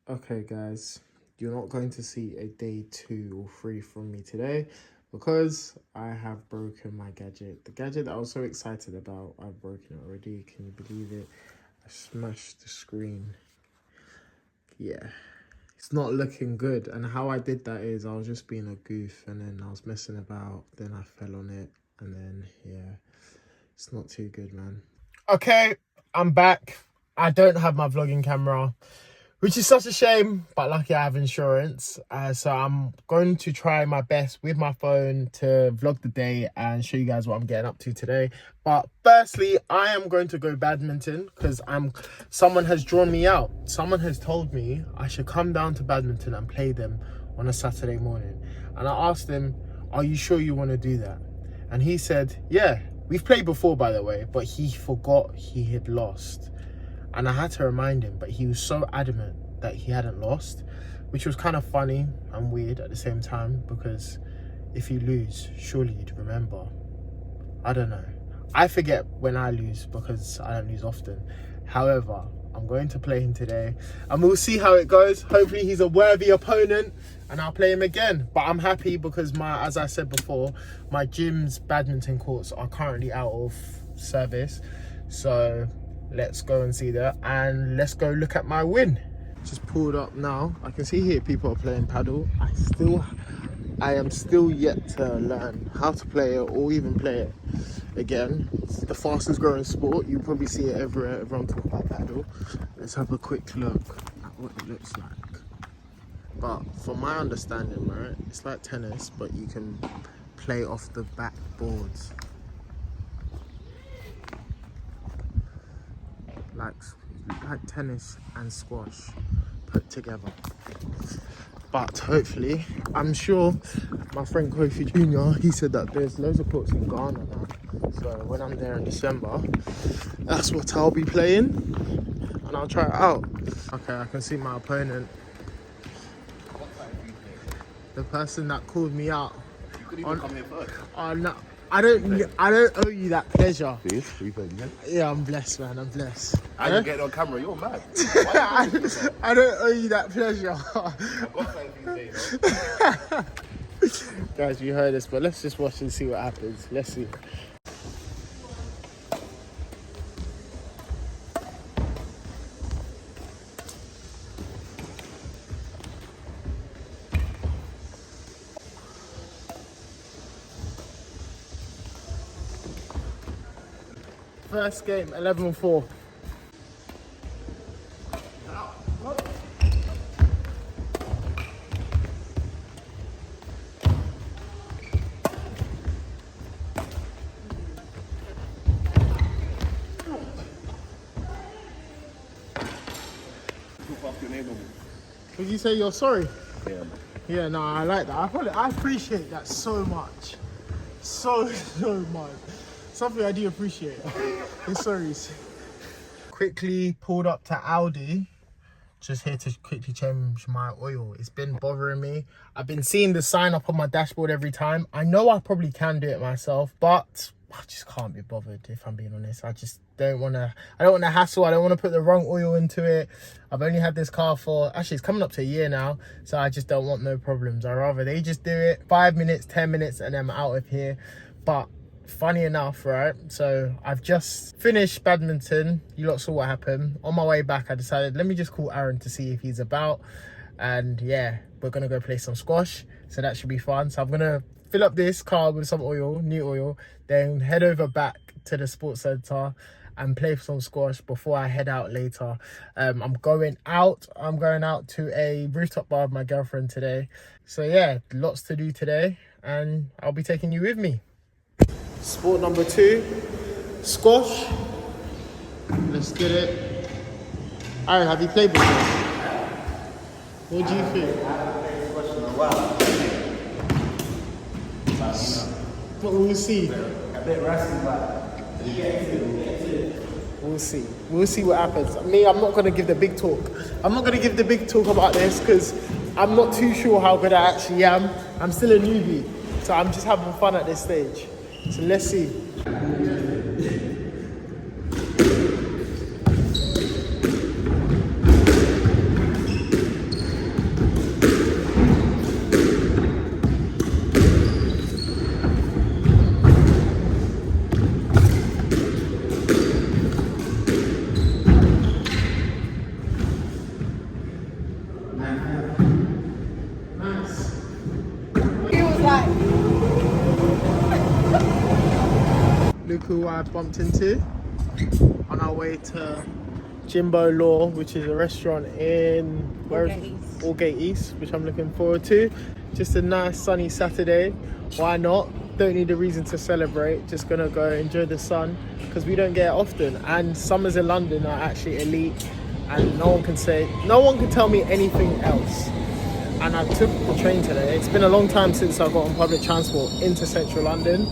Okay, guys, you're not going to see a day 2 or 3 from me today because I have broken my gadget. The gadget that I was so excited about, I've broken it already. Can you believe it? I smashed the screen. Yeah, it's not looking good. And how I did that is I was just being a goof and then I was messing about. Then I fell on it and then, yeah, it's not too good, man. Okay, I'm back. I don't have my vlogging camera, which is such a shame, but lucky I have insurance. So I'm going to try my best with my phone to vlog the day and show you guys what I'm getting up to today. But firstly, I am going to go badminton because someone has drawn me out. Someone has told me I should come down to badminton and play them on a Saturday morning. And I asked him, are you sure you want to do that? And he said, yeah, we've played before, by the way, but he forgot he had lost. And I had to remind him, but he was so adamant that he hadn't lost, which was kind of funny and weird at the same time, because if you lose, surely you'd remember. I don't know. I forget when I lose because I don't lose often. However, I'm going to play him today and we'll see how it goes. Hopefully he's a worthy opponent and I'll play him again. But I'm happy because as I said before, my gym's badminton courts are currently out of service. So let's go and see that and let's go look at my win. Just pulled up now. I can see here people are playing paddle. I am still yet to learn how to play it or even play it again. It's the fastest growing sport. You probably see it everywhere. Everyone talk about paddle. Let's have a quick look at what it looks like. But from my understanding, right, it's like tennis, but you can play off the back boards. Like tennis and squash put together. But hopefully, I'm sure my friend Kofi Jr., he said that there's loads of courts in Ghana now. So when I'm there in December, that's what I'll be playing and I'll try it out. Okay, I can see my opponent. The person that called me out. You could even come here first. Oh no. I don't owe you that pleasure. See? Yeah, I'm blessed, man. I'm blessed. I didn't get it on camera. You're mad. I don't owe you that pleasure. Guys, you heard this, but let's just watch and see what happens. Let's see. First game, 11-4. Would you say you're sorry? Yeah, man. Yeah, no, I like that. I appreciate that so much. So much. Something I do appreciate. Sorry. Quickly pulled up to Aldi. Just here to quickly change my oil. It's been bothering me. I've been seeing the sign up on my dashboard every time. I know I probably can do it myself, but I just can't be bothered, if I'm being honest. I just don't want to hassle. I don't want to put the wrong oil into it. I've only had this car for, actually it's coming up to a year now, so I just don't want no problems. I'd rather they just do it 5 minutes, 10 minutes, and I'm out of here. But funny enough, right, so I've just finished badminton. You lot saw what happened. On my way back, I decided, let me just call Aaron to see if he's about. And yeah, we're gonna go play some squash, so that should be fun. So I'm gonna fill up this car with some oil, new oil, then head over back to the sports center and play some squash before I head out later. I'm going out to a rooftop bar with my girlfriend today. So yeah, lots to do today and I'll be taking you with me. Sport number 2, squash. Let's get it. Aaron, have you played before? What do you think? I haven't played squash in a while. But we'll see. A bit rusty, but you get into it. We'll see what happens. I'm not going to give the big talk. I'm not going to give the big talk about this because I'm not too sure how good I actually am. I'm still a newbie, so I'm just having fun at this stage. So let's see. look who I bumped into on our way to Jimbo Law, which is a restaurant in Aldgate East, which I'm looking forward to. Just a nice sunny Saturday. Why not? Don't need a reason to celebrate. Just gonna go enjoy the sun because we don't get it often. And summers in London are actually elite, and no one can tell me anything else. And I took the train today. It's been a long time since I got on public transport into central London,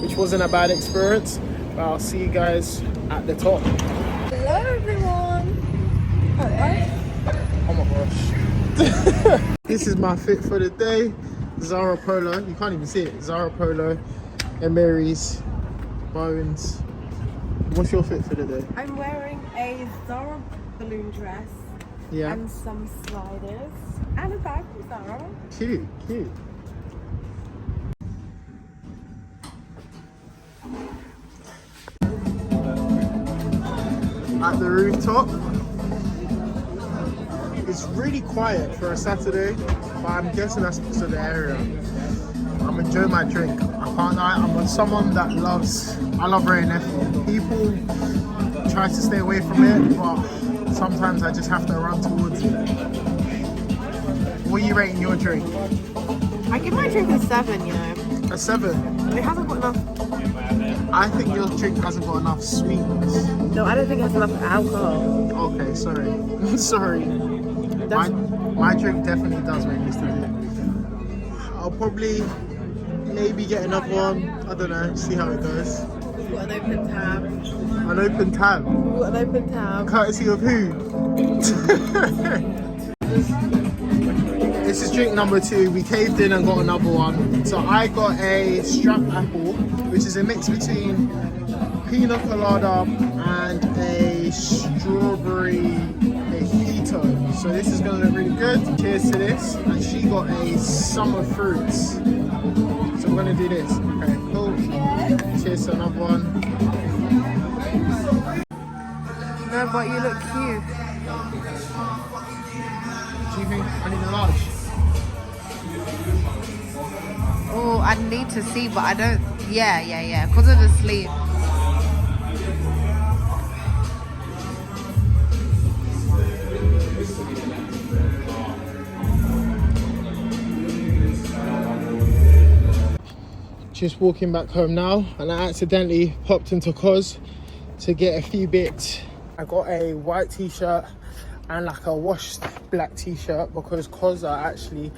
which wasn't a bad experience. But I'll see you guys at the top. Hello everyone! Oh my gosh. This is my fit for the day. Zara Polo. You can't even see it. Zara Polo, Emery's, Bones. What's your fit for the day? I'm wearing a Zara balloon dress and some sliders and a bag from Zara. Cute. At the rooftop. It's really quiet for a Saturday, but I'm guessing that's because of the area. I'm enjoying my drink. I can't lie, I'm someone that I love rain. People try to stay away from it, but sometimes I just have to run towards it. What are you rating your drink? I give my drink a 7, you know. A 7? It hasn't got enough. I think your drink hasn't got enough sweetness. No, I don't think it has enough alcohol. Okay, sorry. Sorry. My drink definitely does make this to do. I'll probably maybe get another one. I don't know, see how it goes. We've got an open tab. An open tab? We've got an open tab. Courtesy of who? This is drink number 2. We caved in and got another one. So I got a strap apple, which is a mix between pina colada and a strawberry mojito. So this is gonna look really good. Cheers to this. And she got a summer fruits. So we're gonna do this. Okay, cool. Cheers to another one. No, but you look cute. Do you think I need a large? Oh, I need to see, but I don't. Yeah. Because of the sleep. Just walking back home now, and I accidentally popped into Cos to get a few bits. I got a white t-shirt and like a washed black t-shirt because Cos are actually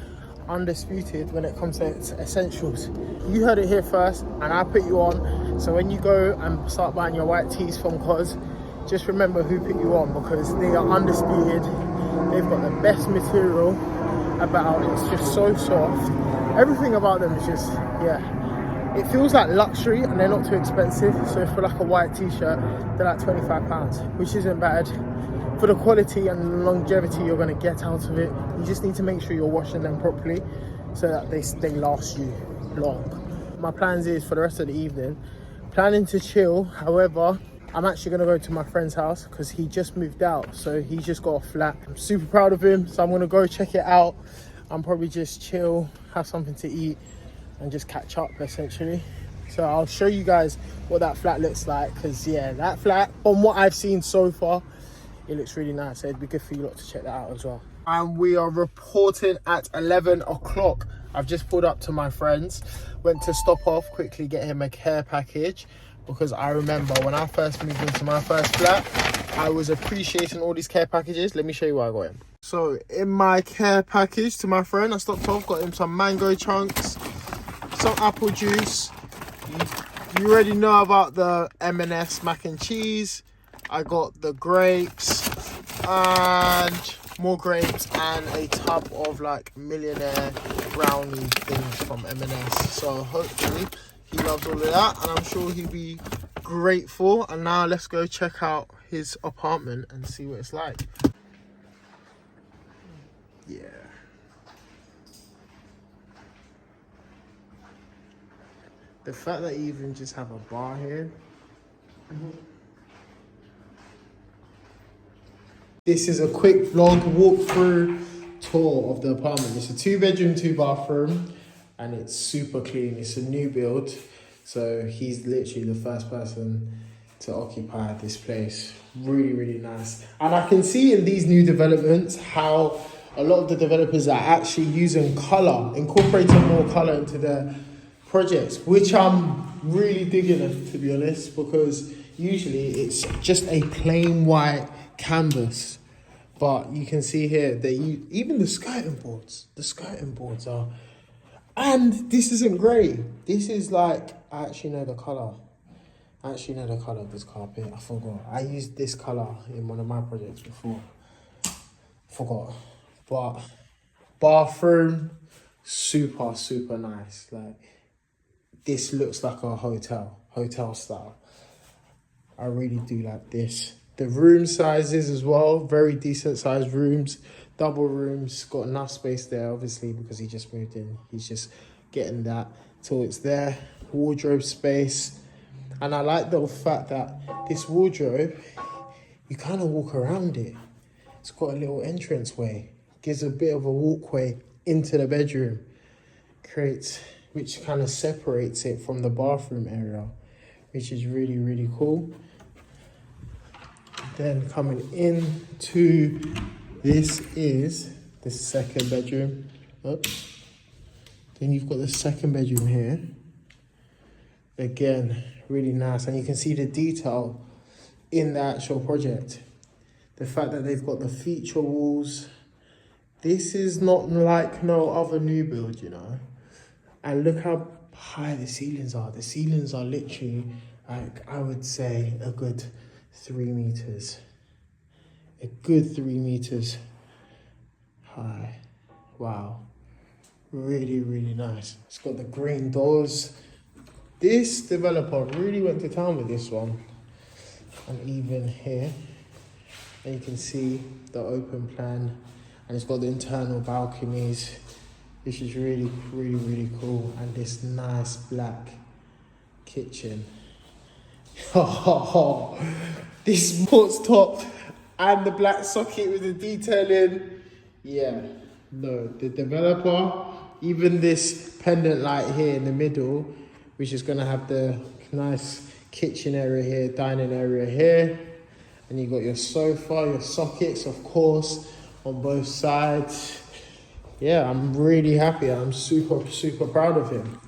undisputed when it comes to essentials. You heard it here first, and I put you on. So when you go and start buying your white tees from Cos, just remember who put you on, because they are undisputed. They've got the best material about. It's just so soft. Everything about them is just, it feels like luxury, and they're not too expensive. So for like a white t-shirt, they're like £25, which isn't bad. For the quality and longevity you're going to get out of it, you just need to make sure you're washing them properly so that they last you long. My plans is for the rest of the evening, planning to chill. However, I'm actually going to go to my friend's house because he just moved out, so he's just got a flat. I'm super proud of him, so I'm going to go check it out and probably just chill, have something to eat and just catch up essentially. So I'll show you guys what that flat looks like, because that flat, from what I've seen so far, it looks really nice. So it'd be good for you lot to check that out as well. And we are reporting at 11 o'clock. I've just pulled up to my friend's, went to stop off, quickly get him a care package, because I remember when I first moved into my first flat, I was appreciating all these care packages. Let me show you what I got him. So in my care package to my friend, I stopped off, got him some mango chunks, some apple juice. You already know about the M&S mac and cheese. I got the grapes and more grapes and a tub of like millionaire brownie things from M&S. So hopefully he loves all of that, and I'm sure he'll be grateful. And now let's go check out his apartment and see what it's like. Yeah. The fact that you even just have a bar here. This is a quick vlog walkthrough tour of the apartment. It's a 2-bedroom, 2-bathroom, and it's super clean. It's a new build. So he's literally the first person to occupy this place. Really, really nice. And I can see in these new developments how a lot of the developers are actually using colour, incorporating more colour into their projects, which I'm really digging it, to be honest, because usually it's just a plain white canvas. But you can see here that even the skirting boards are, and this isn't grey. This is like, I actually know the colour. I actually know the colour of this carpet. I forgot. I used this colour in one of my projects before. Forgot. But bathroom, super, super nice. Like, this looks like a hotel style. I really do like this. The room sizes as well, very decent sized rooms. Double rooms, got enough space there, obviously, because he just moved in. He's just getting that till it's there. Wardrobe space. And I like the fact that this wardrobe, you kind of walk around it. It's got a little entranceway. Gives a bit of a walkway into the bedroom. Creates, which kind of separates it from the bathroom area, which is really, really cool. Then coming into this is the second bedroom. Oops. Then you've got the second bedroom here. Again, really nice. And you can see the detail in the actual project. The fact that they've got the feature walls. This is not like no other new build, you know. And look how high the ceilings are. The ceilings are literally, like, I would say a good 3 meters. A good 3 meters high. Wow. Really, really nice. It's got the green doors. This developer really went to town with this one. And even here, and you can see the open plan. And it's got the internal balconies. This is really, really, really cool. And this nice black kitchen. This sports top and the black socket with the detailing. Yeah, no, the developer, even this pendant light here in the middle, which is gonna have the nice kitchen area here, dining area here. And you got your sofa, your sockets, of course, on both sides. Yeah, I'm really happy. I'm super, super proud of him.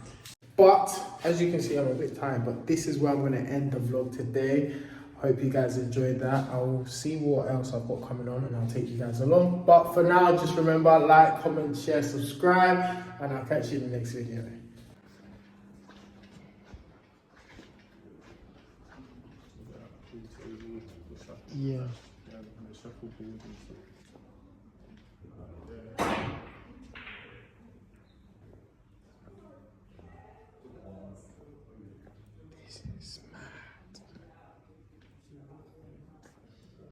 But as you can see, I'm a bit tired, but this is where I'm going to end the vlog today. Hope you guys enjoyed that. I will see what else I've got coming on and I'll take you guys along. But for now, just remember, like, comment, share, subscribe, and I'll catch you in the next video. Yeah.